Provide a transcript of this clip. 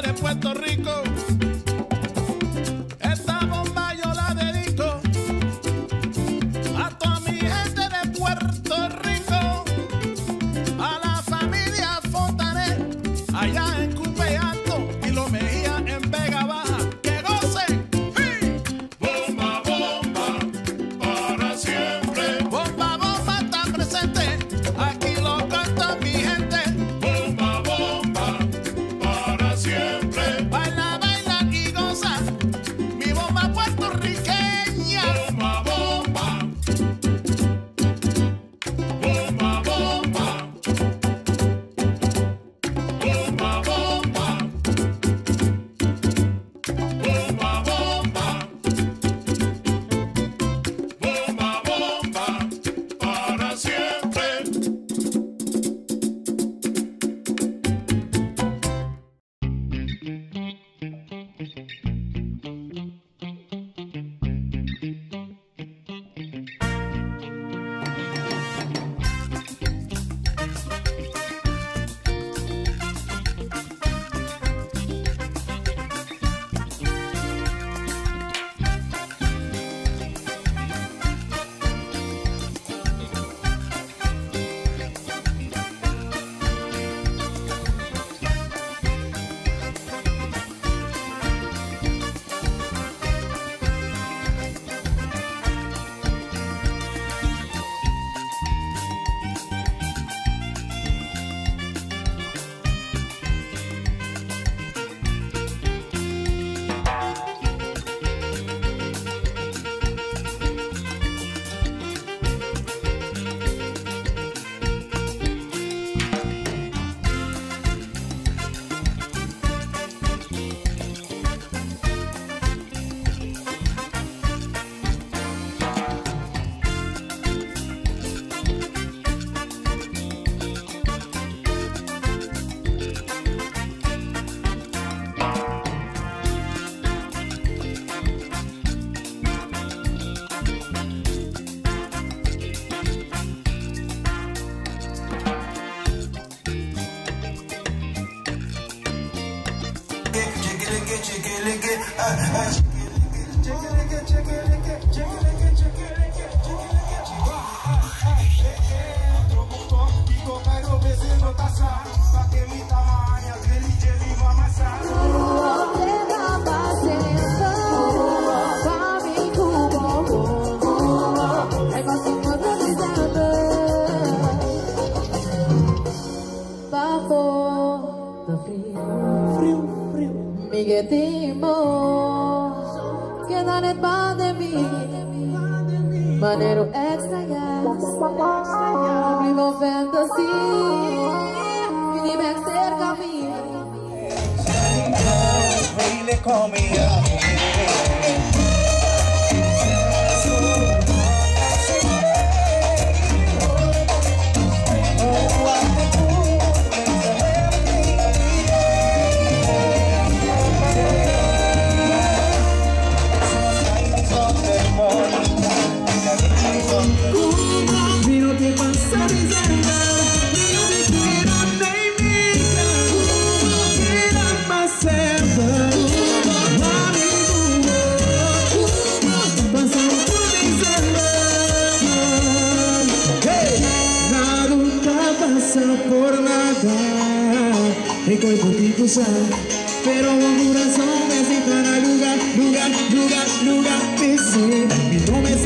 de Puerto Rico. Esta bomba yo la dedico a toda mi gente de Puerto Rico, a la familia Fontanet, allá en Cupe Alto y Lo Mejía en Vega Baja. ¡Que gocen! ¡Sí! Bomba, bomba, para siempre. Bomba, bomba está presente, aquí lo canta mi gente. Bomba, bomba, para siempre. Baila, baila y goza, mi bomba puertorriqueña. Bomba, bomba. Bomba, bomba. Bomba, bomba. Bomba, bomba. Bomba, bomba, para siempre. Quedaret de mí, manero extrañar, vivo fantasy, vive cerca a mí. Really call me up. Por nada, rico y poquito sal, pero un corazón necesita lugar, dice, mi nombre